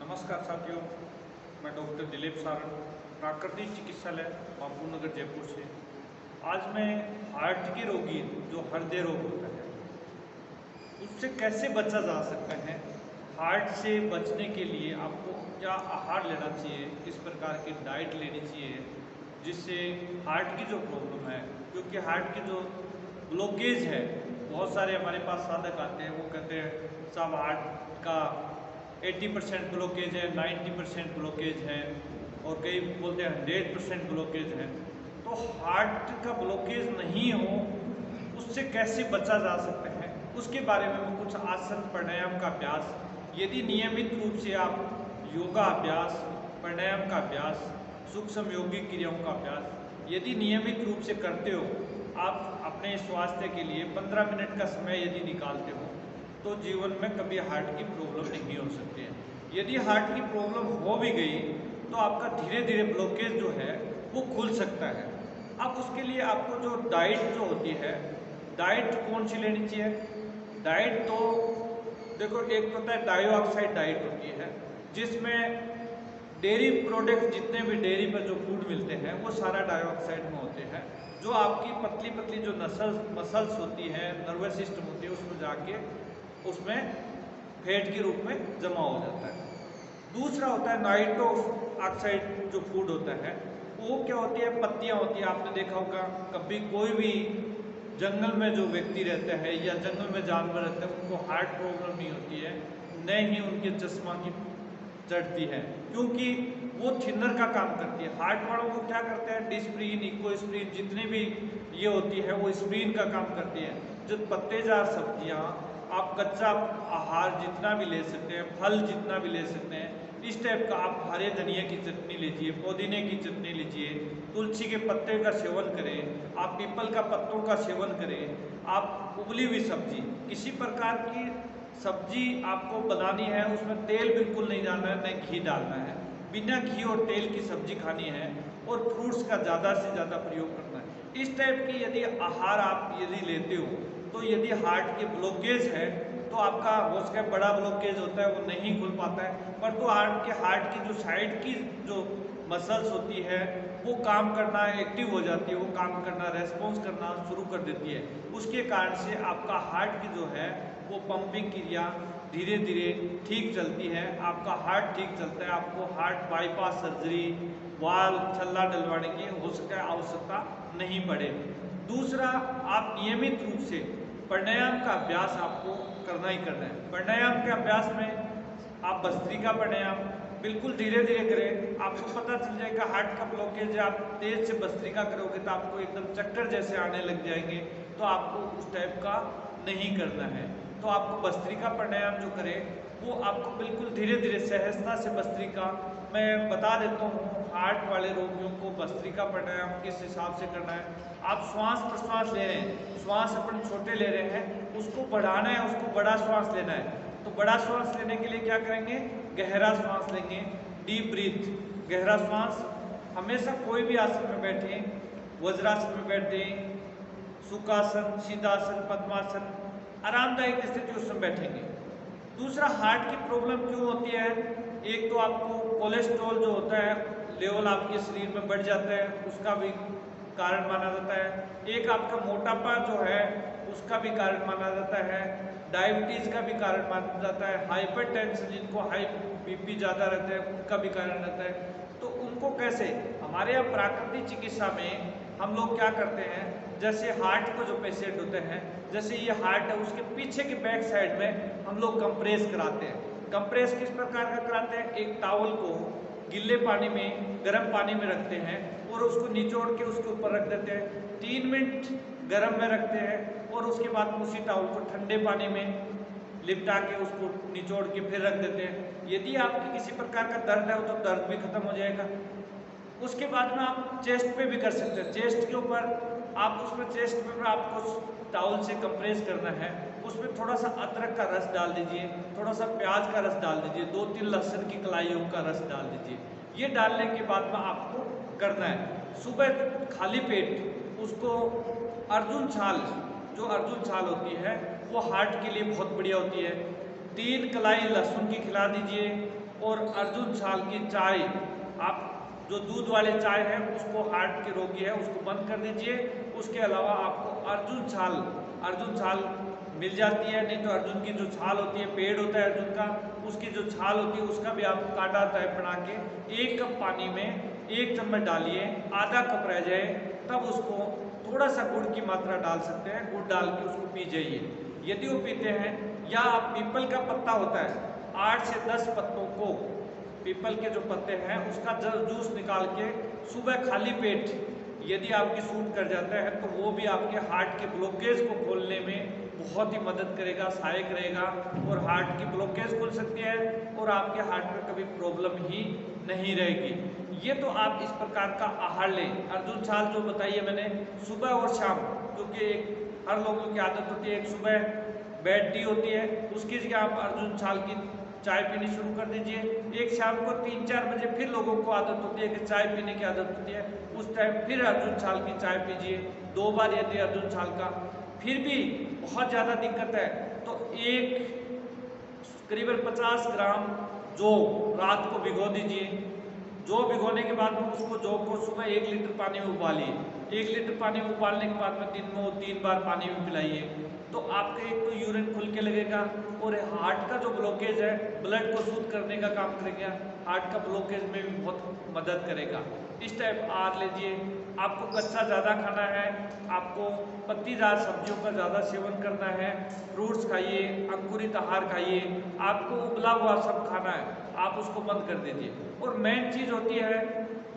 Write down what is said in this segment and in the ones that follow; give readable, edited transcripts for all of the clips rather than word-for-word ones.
नमस्कार साथियों, मैं डॉक्टर दिलीप सारण, प्राकृतिक चिकित्सालय बापू नगर जयपुर से। आज मैं हार्ट के रोगी जो हृदय रोग होता है उससे कैसे बचा जा सकता है, हार्ट से बचने के लिए आपको क्या आहार लेना चाहिए, किस प्रकार की डाइट लेनी चाहिए जिससे हार्ट की जो प्रॉब्लम है, क्योंकि हार्ट की जो ब्लॉकेज है, बहुत सारे हमारे पास साधक आते हैं, वो कहते हैं साहब हार्ट का 80% ब्लॉकेज है, 90% ब्लॉकेज है और कई बोलते हैं 100% ब्लॉकेज है। तो हार्ट का ब्लॉकेज नहीं हो उससे कैसे बचा जा सकता है, उसके बारे में मैं कुछ आसन प्राणायाम का अभ्यास, यदि नियमित रूप से आप योगा अभ्यास, प्राणायाम का अभ्यास, सूक्ष्म योगिक क्रियाओं का अभ्यास यदि नियमित रूप से करते हो, आप अपने स्वास्थ्य के लिए 15 मिनट का समय यदि निकालते हो तो जीवन में कभी हार्ट की प्रॉब्लम नहीं हो सकती है। यदि हार्ट की प्रॉब्लम हो भी गई तो आपका धीरे धीरे ब्लॉकेज जो है वो खुल सकता है। अब उसके लिए आपको जो डाइट जो होती है, डाइट कौन सी लेनी चाहिए? डाइट तो देखो, एक तो होता है डाइऑक्साइड डाइट होती है जिसमें डेयरी प्रोडक्ट जितने भी डेयरी पर जो फूड मिलते हैं वो सारा डाइऑक्साइड में होते हैं, जो आपकी पतली पतली जो मसल्स होती है, नर्वस सिस्टम होती है, उसमें जाके उसमें फैट के रूप में जमा हो जाता है। दूसरा होता है नाइट्रोस ऑक्साइड जो फूड होता है, वो क्या होती है, पत्तियां होती है। आपने देखा होगा कभी कोई भी जंगल में जो व्यक्ति रहते हैं या जंगल में जानवर रहते हैं उनको हार्ट प्रॉब्लम नहीं होती है, न ही उनके चश्मा की चढ़ती है, क्योंकि वो थिनर का काम करती है। हार्ट वालों को क्या करते हैं, डिस्प्रीन, इकोस्प्रीन, जितनी भी ये होती है वो स्प्रीन का काम करती है। जो पत्तेदार सब्जियां, आप कच्चा आहार जितना भी ले सकते हैं, फल जितना भी ले सकते हैं, इस टाइप का आप हरे धनिया की चटनी लीजिए, पुदीने की चटनी लीजिए, तुलसी के पत्ते का सेवन करें, आप पीपल का पत्तों का सेवन करें, आप उबली हुई सब्जी, किसी प्रकार की सब्जी आपको बनानी है उसमें तेल बिल्कुल नहीं डालना है, न घी डालना है, बिना घी और तेल की सब्जी खानी है और फ्रूट्स का ज़्यादा से ज़्यादा प्रयोग करना है। इस टाइप की यदि आहार आप यदि लेते हो तो यदि हार्ट के ब्लॉकेज है तो आपका हो सके बड़ा ब्लॉकेज होता है वो नहीं खुल पाता है, पर तो हार्ट की जो साइड की जो मसल्स होती है वो काम करना एक्टिव हो जाती है, वो काम करना, रेस्पॉन्स करना शुरू कर देती है। उसके कारण से आपका हार्ट की जो है वो पंपिंग क्रिया धीरे धीरे ठीक चलती है, आपका हार्ट ठीक चलता है, आपको हार्ट बाईपास सर्जरी, वाल्व छल्ला डलवाने की हो सके आवश्यकता नहीं पड़े। दूसरा, आप नियमित रूप से प्राणायाम का अभ्यास आपको करना ही करना है। प्राणायाम के अभ्यास में आप भस्त्रिका प्राणायाम बिल्कुल धीरे धीरे करें, आपको पता चल जाएगा हार्ट का ब्लॉकेज है, आप तेज से भस्त्रिका करोगे तो आपको एकदम चक्कर जैसे आने लग जाएंगे, तो आपको उस टाइप का नहीं करना है। तो आपको भस्त्रिका प्राणायाम जो करें वो आपको बिल्कुल धीरे धीरे सहजता से भस्त्रिका, मैं बता देता हूँ हार्ट वाले रोगियों को भस्त्रिका प्राणायाम किस हिसाब से करना है। आप श्वास प्रश्वास ले रहे हैं, श्वास अपन छोटे ले रहे हैं, उसको बढ़ाना है, उसको बड़ा श्वास लेना है। तो बड़ा श्वास लेने के लिए क्या करेंगे, गहरा श्वास लेंगे, डीप ब्रीथ, गहरा श्वास। हमेशा कोई भी आसन में बैठे, वज्रासन में बैठे, सुखासन, सीधासन, पद्मासन, आरामदायक स्थिति उसमें बैठेंगे। दूसरा, हार्ट की प्रॉब्लम क्यों होती है, एक तो आपको कोलेस्ट्रॉल जो होता है लेवल आपके शरीर में बढ़ जाता है, उसका भी कारण माना जाता है। एक आपका मोटापा जो है उसका भी कारण माना जाता है, डायबिटीज का भी कारण माना जाता है, हाइपरटेंशन, जिनको हाई बीपी ज़्यादा रहता है उनका भी कारण रहता है। तो उनको कैसे, हमारे यहाँ प्राकृतिक चिकित्सा में हम लोग क्या करते हैं, जैसे हार्ट को जो पेशेंट होते हैं, जैसे ये हार्ट है उसके पीछे के बैक साइड में हम लोग कंप्रेस कराते हैं। कंप्रेस किस प्रकार का कराते हैं, एक टावल को गिल्ले पानी में, गर्म पानी में रखते हैं और उसको निचोड़ के उसके ऊपर रख देते हैं, 3 मिनट गर्म में रखते हैं और उसके बाद उसी टावल को ठंडे पानी में लिपटा के उसको निचोड़ के फिर रख देते हैं। यदि आपकी किसी प्रकार का दर्द है तो दर्द भी खत्म हो जाएगा। उसके बाद में आप चेस्ट पे भी कर सकते हैं, चेस्ट के ऊपर आप उसमें चेस्ट पे आपको टावल से कंप्रेस करना है, उसमें थोड़ा सा अदरक का रस डाल दीजिए, थोड़ा सा प्याज का रस डाल दीजिए, 2-3 लहसुन की कलाइयों का रस डाल दीजिए। ये डालने के बाद में आपको करना है, सुबह खाली पेट उसको अर्जुन छाल, जो अर्जुन छाल होती है वो हार्ट के लिए बहुत बढ़िया होती है, 3 कलाई लहसुन की खिला दीजिए, और अर्जुन छाल की चाय, आप जो दूध वाले चाय है उसको हार्ट के रोगी है उसको बंद कर दीजिए। उसके अलावा आपको अर्जुन छाल मिल जाती है, नहीं तो अर्जुन की जो छाल होती है, पेड़ होता है अर्जुन का, उसकी जो छाल होती है उसका भी आप काढ़ा टाइप बना के 1 कप पानी में 1 चम्मच डालिए, आधा कप रह जाए तब उसको थोड़ा सा गुड़ की मात्रा डाल सकते हैं, गुड़ डाल के उसको पी जाइए। यदि वो पीते हैं, या आप पीपल का पत्ता होता है 8 से 10 पत्तों को, पीपल के जो पत्ते हैं उसका जूस निकाल के सुबह खाली पेट यदि आपकी सूट कर जाता है तो वो भी आपके हार्ट के ब्लॉकेज को खोलने में बहुत ही मदद करेगा, सहायक रहेगा और हार्ट की ब्लॉकेज खुल सकती है और आपके हार्ट में कभी प्रॉब्लम ही नहीं रहेगी। ये तो आप इस प्रकार का आहार लें। अर्जुन छाल जो बताइए मैंने, सुबह और शाम, क्योंकि हर लोगों की आदत होती है, एक सुबह बेड टी होती है, उसकी जगह आप अर्जुन छाल की चाय पीनी शुरू कर दीजिए। एक शाम को 3-4 बजे फिर लोगों को आदत होती है कि चाय पीने की आदत होती है, उस टाइम फिर अर्जुन छाल की चाय पीजिए 2 बार यदि अर्जुन छाल का। फिर भी बहुत ज़्यादा दिक्कत है तो करीबन 50 ग्राम जौ रात को भिगो दीजिए। जौ भिगोने के बाद में उसको जौ को सुबह 1 लीटर पानी में उबालिए। 1 लीटर पानी में उबालने के बाद में दिन में 3 बार पानी में पिलाइए, तो आपका एक तो यूरिन खुल के लगेगा और हार्ट का जो ब्लॉकेज है ब्लड को शुद्ध करने का काम करेगा, हार्ट का ब्लॉकेज में भी बहुत मदद करेगा। इस टाइप आहार लीजिए। आपको कच्चा ज़्यादा खाना है, आपको पत्तीदार सब्जियों का ज़्यादा सेवन करना है, फ्रूट्स खाइए, अंकुरित आहार खाइए, आपको उबला हुआ सब खाना है, आप उसको बंद कर दीजिए। और मेन चीज़ होती है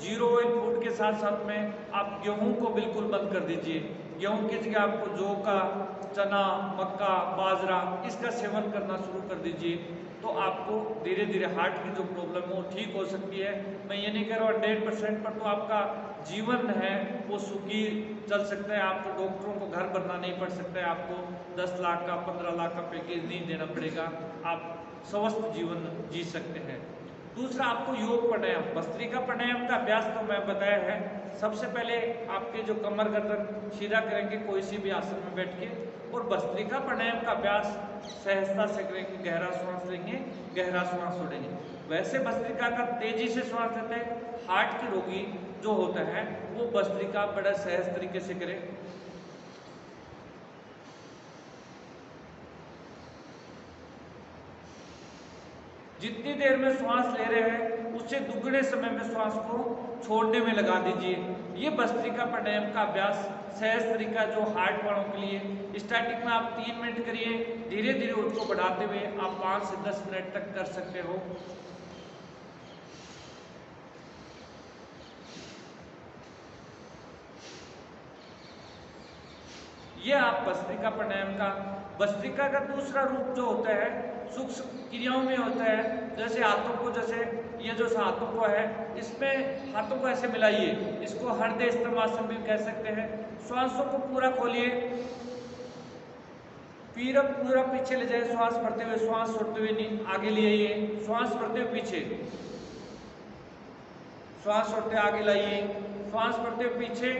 0 ऑयल फूड के साथ साथ में आप गेहूं को बिल्कुल बंद कर दीजिए। गेहूं की जगह आपको जौ का, चना, मक्का, बाजरा इसका सेवन करना शुरू कर दीजिए, तो आपको धीरे धीरे हार्ट की जो प्रॉब्लम है वो ठीक हो सकती है। मैं ये नहीं कह रहा हूँ 100% पर, तो आपका जीवन है वो सुखी चल सकता है, आपको डॉक्टरों को घर बनना नहीं पड़ सकता है, आपको 10 लाख का 15 लाख का पैकेज नहीं देना पड़ेगा, आप स्वस्थ जीवन जी सकते हैं। दूसरा, आपको योग प्राणायाम, भस्त्रिका प्राणायाम का अभ्यास तो मैं बताया है। सबसे पहले आपके जो कमर गर्दन सीधा करेंगे कोई सी भी आसन में बैठ के, और भस्त्रिका प्राणायाम का अभ्यास सहजता से करेंगे, गहरा श्वास लेंगे, गहरा श्वास छोड़ेंगे। वैसे भस्त्रिका का तेजी से श्वास लेते हैं, हार्ट के रोगी जो होता है वो भस्त्रिका बड़ा सहज तरीके से करें। जितनी देर में श्वास ले रहे हैं उससे दुगने समय में श्वास को छोड़ने में लगा दीजिए। ये भस्त्रिका प्राणायाम का अभ्यास सहज तरीका जो हार्ट वालों के लिए, स्टार्टिंग में आप 3 मिनट करिए, धीरे धीरे उसको बढ़ाते हुए आप 5 से 10 मिनट तक कर सकते हो। ये आप भस्त्रिका प्राणायाम का। भस्त्रिका का दूसरा रूप जो होता है सूक्ष्म क्रियाओं में होता है, जैसे हाथों को, जैसे ये जो हाथों को है इसमें हाथों को ऐसे मिलाइए, इसको हृदय स्तंभासन भी कह सकते हैं। श्वासों को पूरा खोलिए, पूरा पीछे ले जाए, श्वास भरते हुए, श्वास छोड़ते हुए नहीं आगे ले आइए, श्वास भरते हुए पीछे, श्वास छोड़ते आगे लाइए, श्वास भरते हुए पीछे,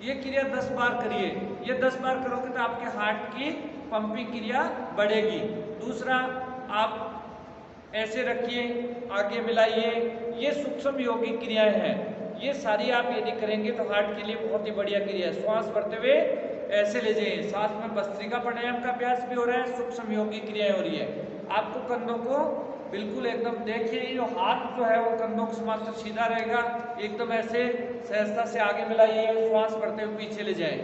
ये क्रिया 10 बार करिए। ये 10 बार करोगे तो आपके हार्ट की पंपिंग क्रिया बढ़ेगी। दूसरा, आप ऐसे रखिए, आगे मिलाइए, ये सूक्ष्म योगिक क्रियाएं हैं। ये सारी आप यदि करेंगे तो हार्ट के लिए बहुत ही बढ़िया क्रिया है। श्वास भरते हुए ऐसे ले जाइए, साथ में भस्त्रिका प्राणायाम का अभ्यास भी हो रहा है, सूक्ष्म योगिक क्रियाएं हो रही है। आपको कंधों को बिल्कुल एकदम देखिए, जो हाथ जो है वो कंधों के समांतर सीधा रहेगा, एकदम ऐसे सहजता से आगे मिलाइए, श्वास भरते हुए पीछे ले जाए।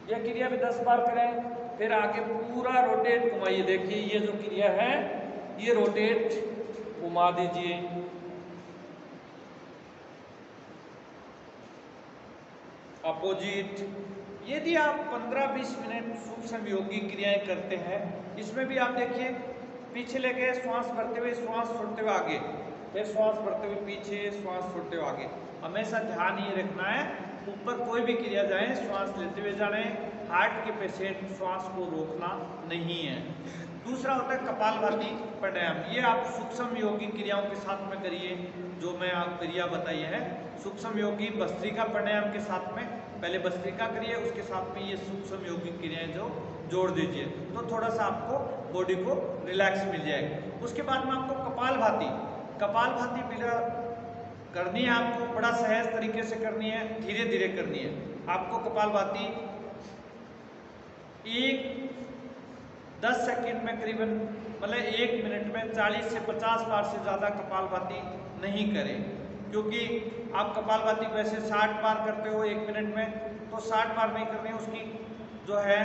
यह क्रिया भी 10 बार करें। फिर आगे पूरा रोटेट घुमाइए, देखिए ये जो क्रिया है ये रोटेट घुमा दीजिए। अपोजिट। यदि आप 15-20 मिनट सूक्ष्म योगिक क्रियाएं करते हैं, इसमें भी आप देखिए पीछे लेके श्वास भरते हुए, श्वास छोड़ते हुए आगे, फिर श्वास भरते हुए पीछे, श्वास छोड़ते हुए आगे। हमेशा ध्यान ये रखना है, ऊपर कोई भी क्रिया जाए श्वास लेते हुए जाने, हार्ट के पेशेंट श्वास को रोकना नहीं है। दूसरा होता है कपालभाति प्राणायाम। ये आप सूक्ष्म योगी क्रियाओं के साथ में करिए। जो मैं आप क्रिया बताई है सूक्ष्म योगी भस्त्रिका प्राणायाम के साथ में, पहले भस्त्रिका करिए, उसके साथ में ये सूक्ष्म योगी क्रियाएं जो जोड़ दीजिए, तो थोड़ा सा आपको बॉडी को रिलैक्स मिल जाएगा। उसके बाद में आपको कपालभाति बिना करनी है, आपको बड़ा सहज तरीके से करनी है, धीरे धीरे करनी है। आपको कपालभाति 10 सेकंड में करीबन, मतलब 1 मिनट में 40 से 50 बार से ज़्यादा कपालभाति नहीं करें, क्योंकि आप कपालभाति वैसे 60 बार करते हो 1 मिनट में, तो 60 बार नहीं करनी है, उसकी जो है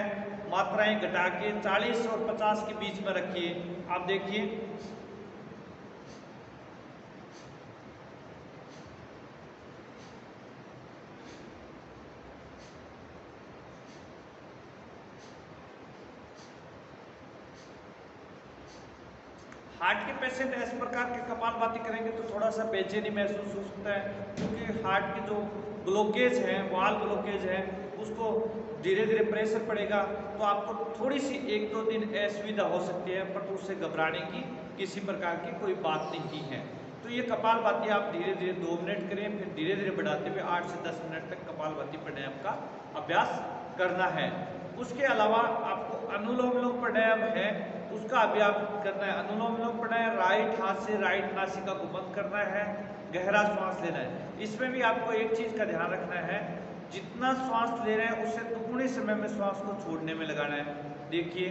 मात्राएं घटा के 40 और 50 के बीच में रखिए। आप देखिए हार्ट के पेशेंट इस प्रकार के कपालभाति करेंगे तो थोड़ा सा बेचैनी महसूस हो सकता है, क्योंकि हार्ट के जो ब्लॉकेज है, वाल ब्लॉकेज है, उसको धीरे धीरे प्रेशर पड़ेगा, तो आपको थोड़ी सी 1-2 दिन असुविधा हो सकती है, पर उससे घबराने की किसी प्रकार की कोई बात नहीं है। तो ये कपालभाति आप धीरे धीरे 2 मिनट करें, फिर धीरे धीरे बढ़ाते हुए 8 से 10 मिनट तक कपालभाति प्राणायाम का अभ्यास करना है। उसके अलावा आपको अनुलोम विलोम प्राणायाम है, उसका अभ्यास करना है। अनुलोम विलोम प्राणायाम राइट हाथ से राइट नासिका को बंद करना है, गहरा श्वास लेना है। इसमें भी आपको एक चीज का ध्यान रखना है, जितना श्वास ले रहे हैं उससे दुगुने समय में श्वास को छोड़ने में लगाना है। देखिए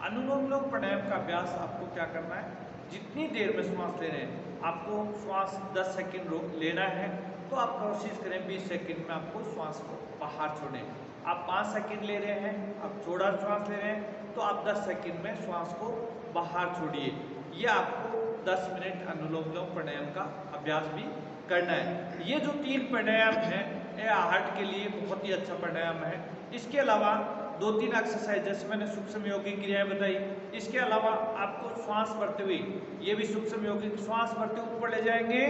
अनुलोम विलोम प्राणायाम का अभ्यास आपको क्या करना है, जितनी देर में श्वास ले रहे हैं आपको श्वास 10 सेकंड रोक लेना है, तो आप कोशिश करें 20 सेकंड में आपको श्वास को बाहर छोड़ें। आप 5 सेकंड ले रहे हैं, आप थोड़ा श्वास ले रहे हैं, तो आप 10 सेकंड में श्वास को बाहर छोड़िए। ये आपको 10 मिनट अनुलोम विलोम प्राणायाम का अभ्यास भी करना है। ये जो 3 प्राणायाम है ये हार्ट के लिए बहुत ही अच्छा प्राणायाम है। इसके अलावा 2-3 एक्सरसाइज जैसे मैंने सूक्ष्म योगी क्रियाएं बताई, इसके अलावा आपको श्वास भरते हुए, ये भी सूक्ष्म योगी, श्वास भरते हुए ऊपर ले जाएंगे,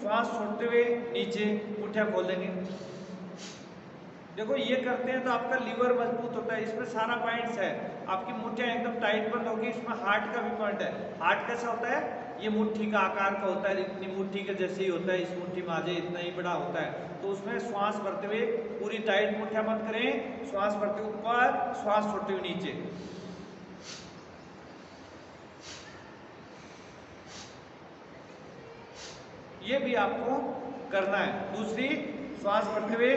श्वास छोड़ते हुए नीचे मुठ्ठियां खोल देंगे। देखो ये करते हैं तो आपका लीवर मजबूत होता है, इसमें सारा पॉइंट्स है, आपकी मुठ्ठियां एकदम टाइट बंद होगी। इसमें हार्ट का भी पॉइंट है। हार्ट कैसा होता है, ये मुट्ठी का आकार का होता है, इतनी मुट्ठी के जैसे ही होता है, इस मुट्ठी में आजे इतना ही बड़ा होता है। तो उसमें श्वास भरते हुए पूरी टाइट मुट्ठियां बंद करें, श्वास भरते हुए ऊपर, श्वास छोड़ते हुए नीचे। ये भी आपको करना है। दूसरी, श्वास भरते हुए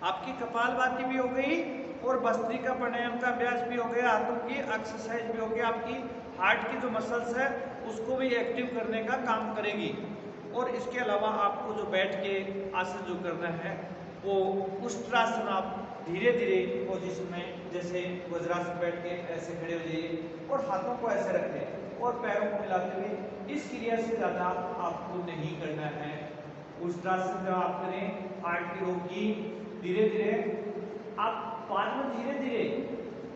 आपकी कपालभाति भी हो गई और भस्त्रिका प्राणायाम का अभ्यास भी हो गया, हाथों की एक्सरसाइज भी हो गई, आपकी हार्ट की जो मसल्स है उसको भी एक्टिव करने का काम करेगी। और इसके अलावा आपको जो बैठ के आसन जो करना है वो उष्ट्रासन, आप धीरे धीरे पोजीशन में, जैसे वज्रासन बैठ के ऐसे खड़े हो जाइए और हाथों को ऐसे रखें और पैरों को मिलाते हुए। इस क्रिया से ज़्यादा आपको नहीं करना है। उष्ट्रासन जब आप करें हार्ट की रोग की, धीरे धीरे आप बाद में धीरे धीरे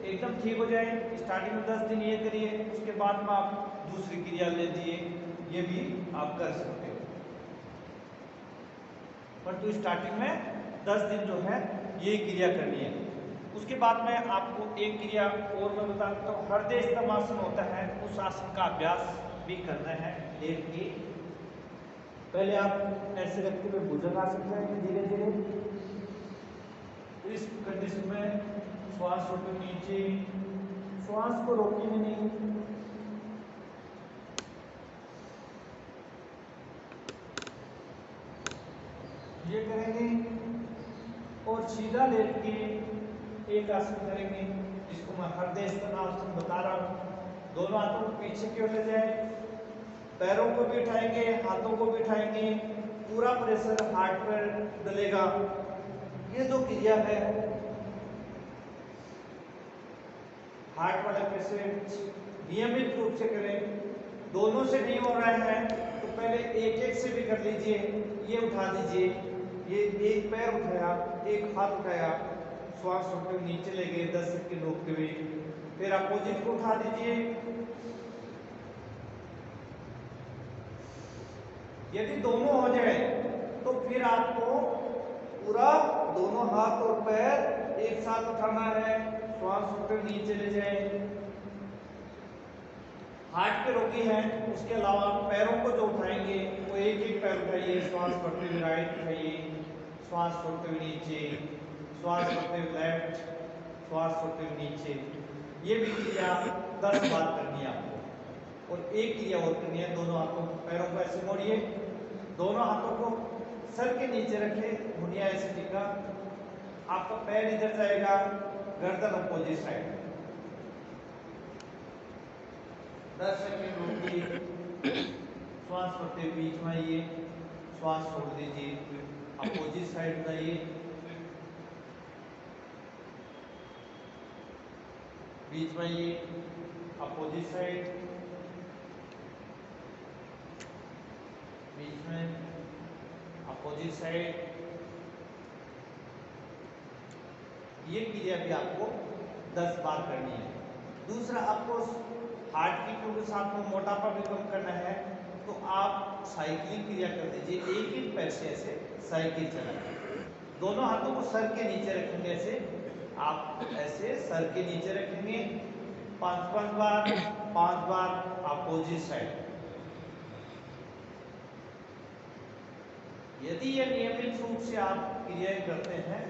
एकदम ठीक हो जाए। स्टार्टिंग में 10 दिन ये करिए, उसके बाद में आप दूसरी क्रिया ले लीजिए, ये भी आप कर सकते हो। परंतु स्टार्टिंग में 10 दिन जो है ये क्रिया करनी है। उसके बाद में आपको एक क्रिया और मैं बता देता हूँ, हृदय स्तंभासन होता है, उस आसन का अभ्यास भी करना है। लेट के पहले आप ऐसे रखते हुए भुजंगासन करेंगे धीरे धीरे। इस कंडीशन में श्वास छोड़ते नीचे, श्वास को रोकेंगे नहीं, ये करेंगे और सीधा लेट के एक आसन करेंगे जिसको मैं हृदय स्तंभासन बता रहा हूँ। दोनों हाथों को पीछे की ओर ले जाए, पैरों को भी उठाएंगे, हाथों को भी उठाएंगे, पूरा प्रेशर हार्ट पर डलेगा। ये जो क्रिया है हार्ट वाले पेशेंट नियमित रूप से करें, दोनों से नहीं हो रहा है तो पहले एक एक से भी कर लीजिए। ये उठा दीजिए, ये एक पैर उठाया, एक हाथ उठाया, श्वास छोड़ते हुए नीचे ले गए 10 सेकंड रोकते हुए, फिर अपोजिट को उठा दीजिए। यदि दोनों हो जाए तो फिर आपको पूरा दोनों हाथ और पैर एक साथ उठाना है, श्वास छोड़ते हुए नीचे ले जाए। हार्ट पे रोकी है, उसके अलावा पैरों को जो उठाएंगे वो एक एक पैर उठाइए, श्वास भरते हुए राइट उठाइए, श्वास छोड़ते हुए नीचे, श्वास भरते हुए लेफ्ट, श्वास छोड़ते हुए नीचे। ये भी क्रिया 10 बार करनी है आपको। और एक क्रिया और करनी है, दोनों हाथों पैरों को ऐसे मोड़िए, दोनों हाथों को सर के नीचे रखें, मुड़िया ऐसे टिका, आपका पैर इधर जाएगा, गर्दन अपोजिट साइड। 10 सेकंड रोकिए, श्वास भरते हुए बीच में आइए, श्वास छोड़ दीजिए, अपोजिट साइड जाइए, बीच में आइए, अपोजिट साइड, बीच में, अपोजिट साइड। ये क्रिया भी आपको 10 बार करनी है। दूसरा, आपको हार्ट की क्यों के साथ में मोटापा भी कम करना है तो आप साइकिलिंग क्रिया कर दीजिए, एक एक पैर से ऐसे साइकिल चलाइए। दोनों हाथों को सर के नीचे रखेंगे, ऐसे आप ऐसे सर के नीचे रखेंगे 5-5 बार, 5 बार अपोजिट साइड। यदि यह नियमित रूप से आप क्रियाएं करते हैं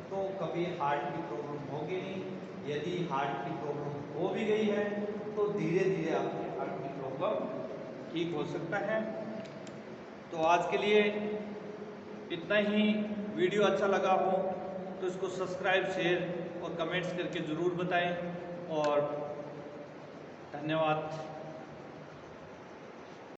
तो कभी हार्ट की प्रॉब्लम होगी नहीं। यदि हार्ट की प्रॉब्लम हो भी गई है तो धीरे धीरे आपकी हार्ट की प्रॉब्लम ठीक हो सकता है। तो आज के लिए इतना ही। वीडियो अच्छा लगा हो तो इसको सब्सक्राइब, शेयर और कमेंट्स करके ज़रूर बताएं। और धन्यवाद।